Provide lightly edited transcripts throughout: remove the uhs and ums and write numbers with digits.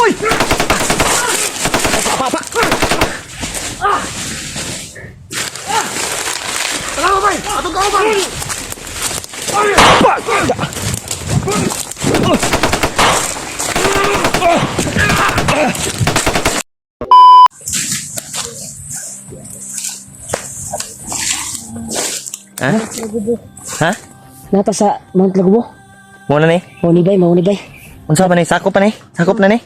Uy! Apa? Tara bay! Atong ka bay! Ha? Ha? Napa sa Mount Lagubo? Muna ni? Mauni bay. Unsa pa ni? Sakop pa ni? Sakop na ni?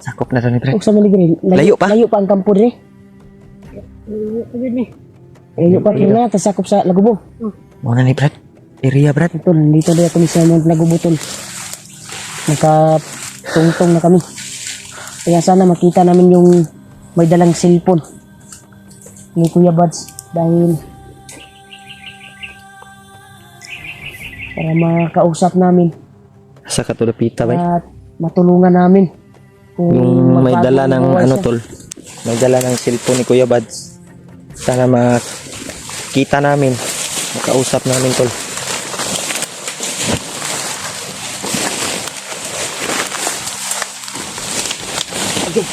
Sakop na to ni pre. Sa Maligre. Layo pa? Layo pa ang kampo rin. Layo pa rin na, tasakop sa Lagubo. Muna ni Brad. Area Brad. Tol, dito na kami sa Mount Lagubo, tol. Nakatungtong na kami. Kaya sana makita namin yung may dalang cellphone ni Kuya Buds dahil para makausap namin Sa katulapita bay. at matulungan namin kung Yung may magbago dala yung ng buhay ano siya. tol. May dala ng cellphone ni Kuya Buds. Sana makita namin. Makausap namin tol. Okay.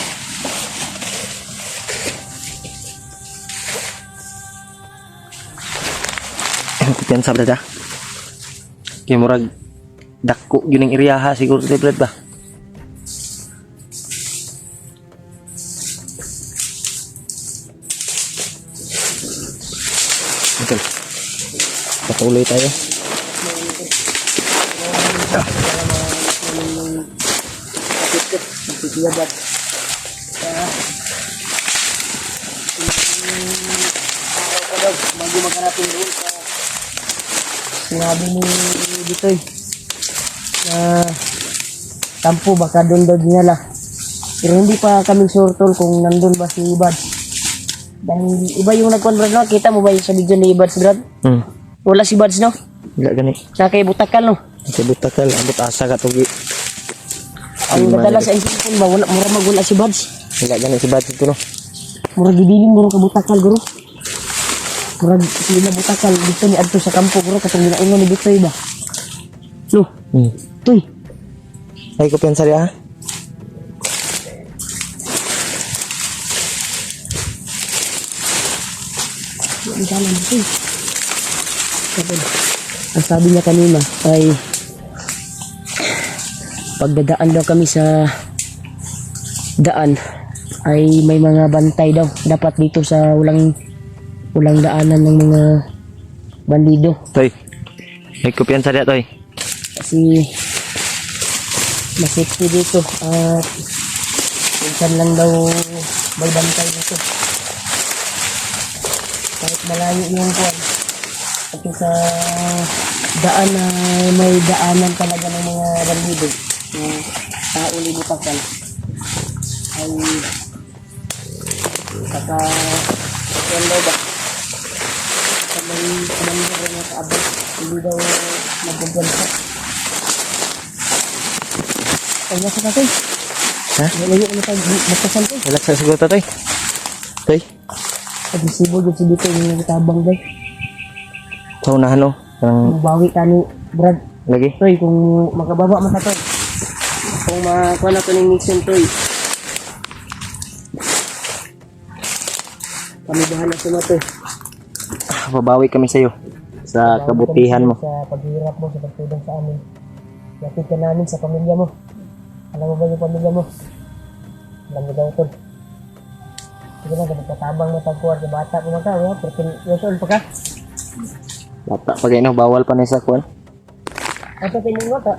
Kumpiyansa Brad ha. Kaya murag dako yun ang iriyaha siguro tayo Brad ba? Okay. Patuloy tayo. Si Kuya Buds. Bago maghanapin doon sa sinabi ni Bitoy na tampo baka doon daw dinala. Pero hindi pa kami sure tol kung nandun ba si Buds. Dahil iba yung nagkontrol no? Kita mo ba yung sa video ni Buds, Brad? Wala si Buds, no? Wala gani. Sa kay Butakal, no? Sa butakal, abot asa ka tugi. Ang nadala sa cellphone ba, wala, mura magwala si Buds. Wala gani si Buds ito no. Mura gibilin mo ka Butakal, guru. Mura sila Butakal, dito ni Adto sa kampo, guru. Katong ginaungan ni Bitoy ba? No, Toy. Ay ko piyansa rin ha. Ang dalan dito. Ang sabi niya kanina ay pagdadaan daw kami sa daan ay may mga bantay daw. Dapat dito sa walang daanan ng mga bandido. Toy. Ay ko piyansa rin Toy. Kasi masipti dito at minsan lang daw may bantay dito. Kahit malayo yung kuwan. At sa daan na may daanan talaga ng mga bandido na tao libutakal ay saka yan daw ba sa may commander na kaabot hindi daw magbabansa. Ay nasa tatay. Ha? Layo na tayo magkasan to. Relax sa siguro Toy. Toy. Agresibo dyan si Bito yung nagtabang day. Sa unahan no. Parang Mabawi ka ni Brad. lagi. Toy, kung makababa man sa Toy. Kung makakuha na ito ng mission Toy. Kami bahala sa mga Toy. Babawi kami sa iyo sa kabutihan mo. Sa paghihirap mo, sa pagtulong sa amin. Yakit ka namin sa pamilya mo. Alam mo ba yung pamilya mo? Alam mo daw Toy. Sige na, ganit katabang mo tagkuhan sa bata po mga tao. 14 years old pa ka. Bata pag ino bawal pa ni sa kuan. Ito tingin mo ta.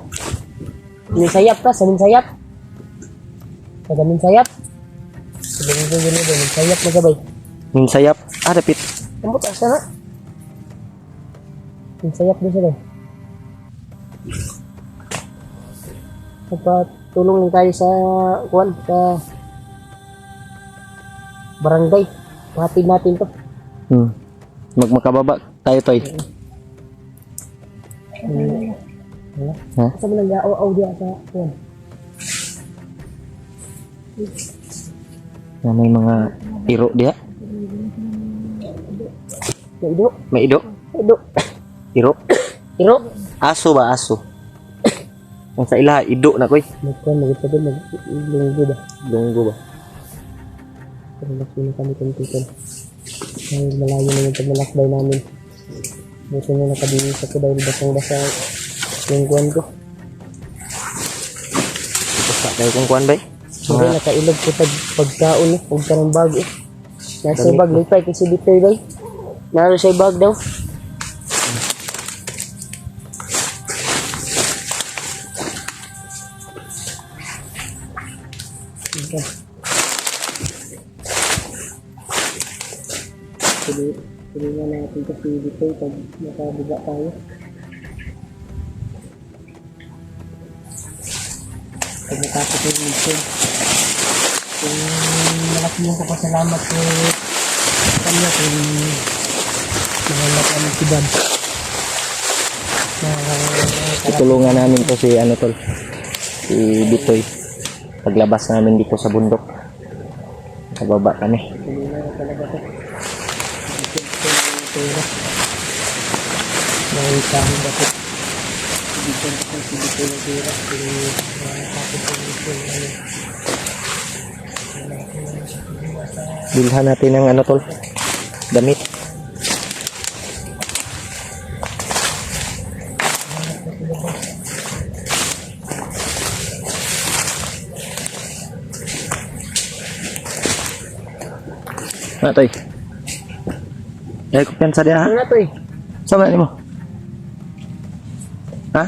Sayap ka, saling sayap. Saling sayap. Saling sayap mo sabay. Yung sayap. Ah, dapit. Ambot asa na. Yung sayap din sila. Magpatulong lang tayo sa kuwan, sa barangay. Pahatid natin to. Magmakababa tayo Toy. Ha? Sa mga nag-aaw diya sa kuwan. Na may mga iro diha. Sa ido. May ido. Ido. Iro. Iro. Aso ba, aso? Ang sa ila, ido na koy. Magkuhan, magkita doon, maglunggo ba? Lunggo ba? Pero lakbay na kami kumpitan. Ay, malayo na yung pagmalakbay namin. Buto na nakabihis ako dahil basang-basa yung kuhan ko. Basta kayo kung kuhan ba? Hindi, nakailog ko pagkaon eh. Huwag ka ng bag eh. Nasa bag, lipay kasi dito eh. Naro sa bag daw. Okay. Pili na natin kasi dito pag nakabuga tayo. Pag natapos yung mission. Kung malaking yung kapasalamat ko kanya kung mahalap namin si Dad. Tutulungan namin to si ano tol. Si Bitoy. Paglabas namin dito sa bundok. Sa baba kami. Hindi na talaga to. Pera. May kahit bakit. Dito ko si Bitoy na pera. Pero tapos yung mission. Bilhan natin ng ano tol. Damit. Nah, toy. Ko pensa dia. Ano na to eh? Sama ni mo. Ha?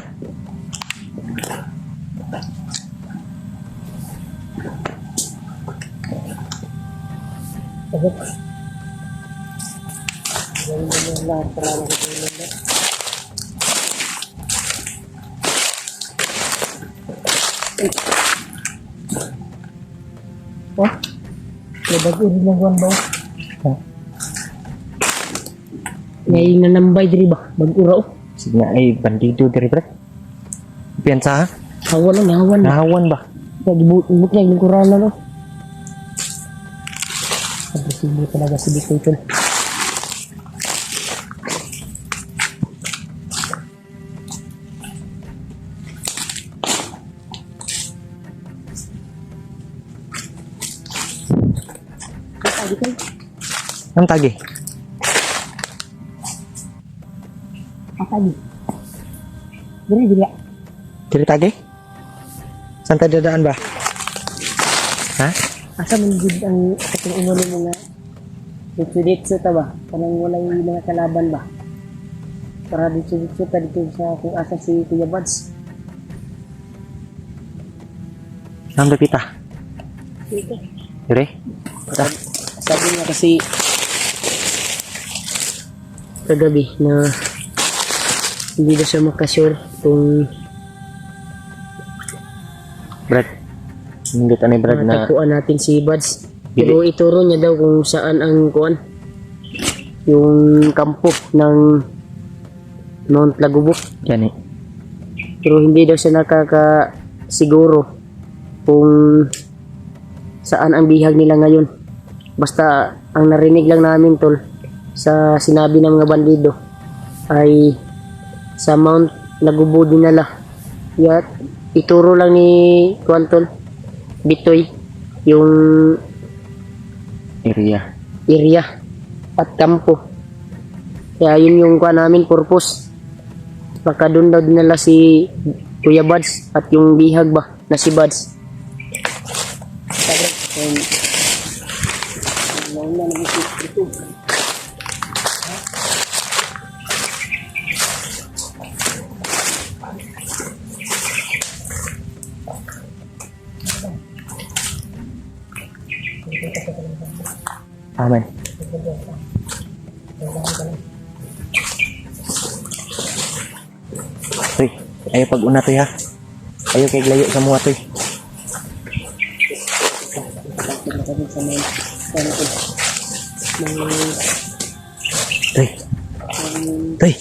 Agad. Ganyan yung lahat para nakatulong na. Oh? May bago rin yung buwan ba? May nanambay diri ba? Bago raw. Sige na ay bandido diri brad. Pensa ha? Hawan na, hawan na. Nahawan ba? Nagibut niya yung kurang na no. Agresibo talaga si Bitoy tol. Ang tagi. Apa ni? Diri diri. Diri tagi? Saan tayo dadaan ba? Ha? Asa man gud ang katong umano mo nga dito ta ba? Kanang walay mga kalaban ba? Para dito ta dito sa kung asa si Kuya Buds. Saan ba kita? Dito. Diri? Sabi niya kasi kagabi na hindi na siya makasure kung Brad. Hindi ka ni Brad na matagpuan natin si Buds. Pero ituro niya daw kung saan ang kuan yung kampo ng Mount Lagubok. yan eh. Pero hindi daw siya nakakasiguro kung saan ang bihag nila ngayon. Basta ang narinig lang namin tol sa sinabi ng mga bandido ay sa Mount Lagubo dinala. Yat ituro lang ni kuan tol Bitoy yung area at kampo. Kaya yun yung kuan namin purpose. Baka doon daw dinala si Kuya Buds at yung bihag ba na si Buds. Amen. Toy, ayo pag-una toy ha. Ayo kay layo sa mga toy. Toy. Toy.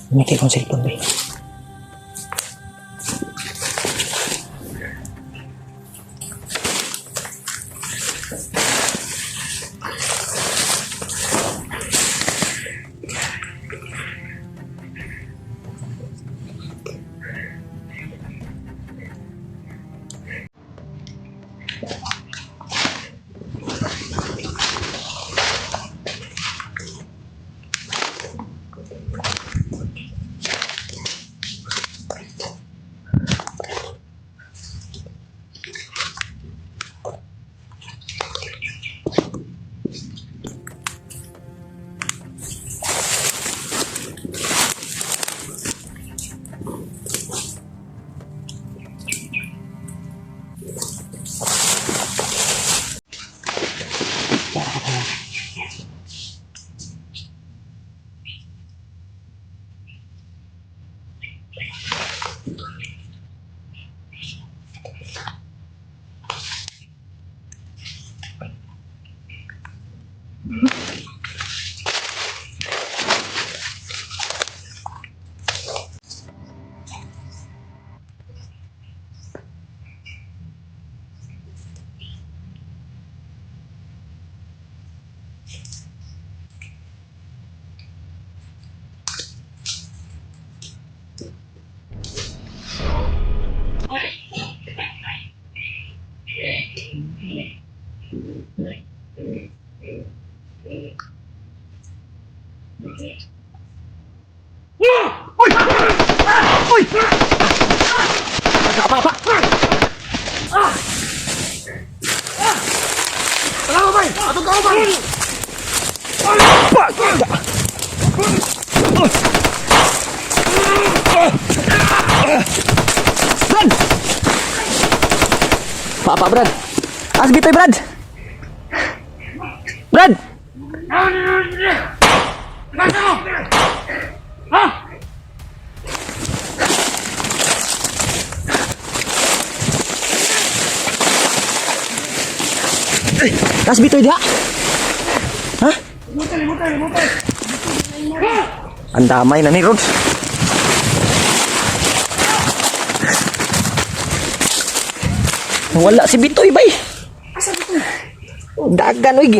Ini kayak kong cellphone ba? Apa Brad? Asbitoy Brad. Brad. Asbitoy dia. Hah? Ang damay na ni Rod. Wala si Bitoy bay. Asa Bitoy? Dagan oy.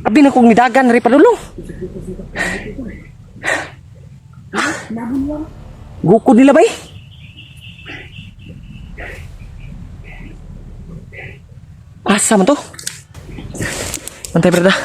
Abi na kong nidagan ri padulong. Gukod nila bay. Asa man to? Mantay berda.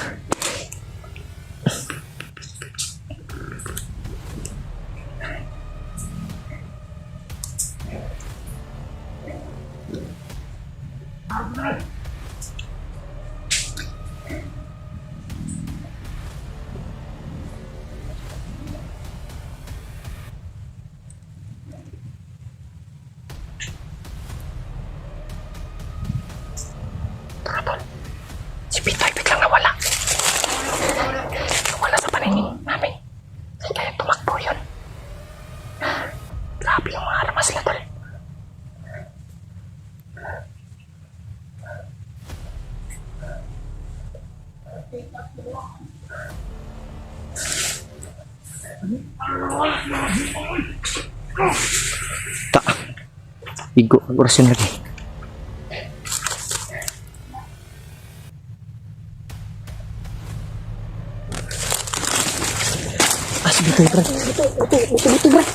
Si Bitoy biglang nawala. Nawala sa paningin namin. Kaya tumakbo yun. Grabe yung mga armas nila tol. Tak. Igo, orasyon lagi. Bitoy Brad. Betul Brad.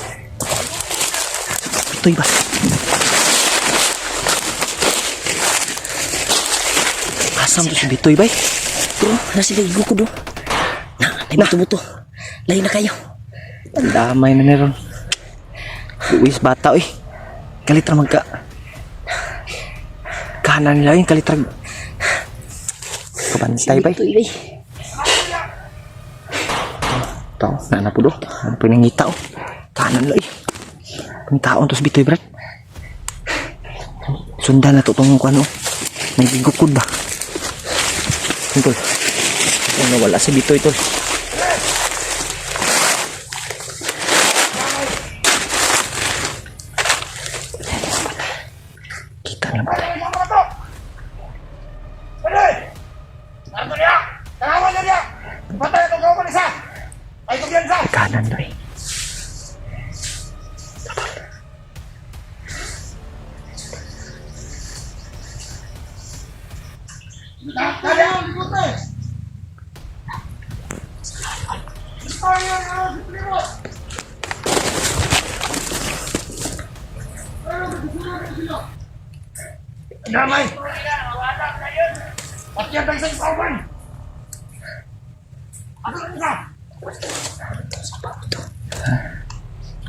Bitoy ba? Asam tu si Bitoy bay. Bro, nasi lagi ko do. Nah, buto-buto. Lain na kayo. Damay na meron. Uwis bata oy. Kalitra magka. Kanan nila yung kalitra. Kabantay bay. Bitoy bay. Tao, nana po do. Ano po yung ngita o? Kanan lo eh. Pangtaon to si Bitoy Brad. Sundan na to itong ano. May bigukod ba? Tol. Kung nawala si Bitoy tol. Kita na ba tayo? Kanan lo eh. Damay! Pakyat ang isang pauban! Ano ang isa?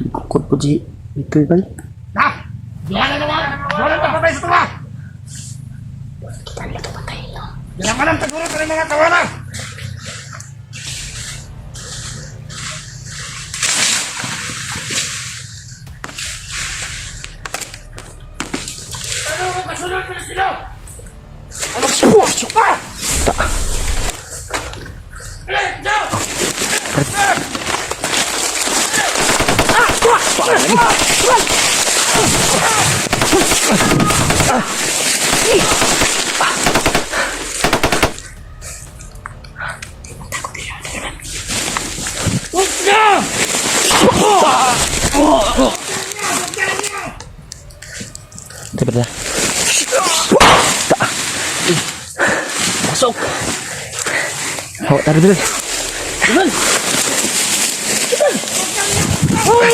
Ikut po si Bitoy bay. Ha? Diyan na naman! Diyan na patay sa tuwa! Diyan ka lang siguro sa mga tawanan! Ano mo kasunod na sila? Ano siya? Suka! Eh, Joe! Dapat na. Masuk. Hawak taruh dulu. Oh!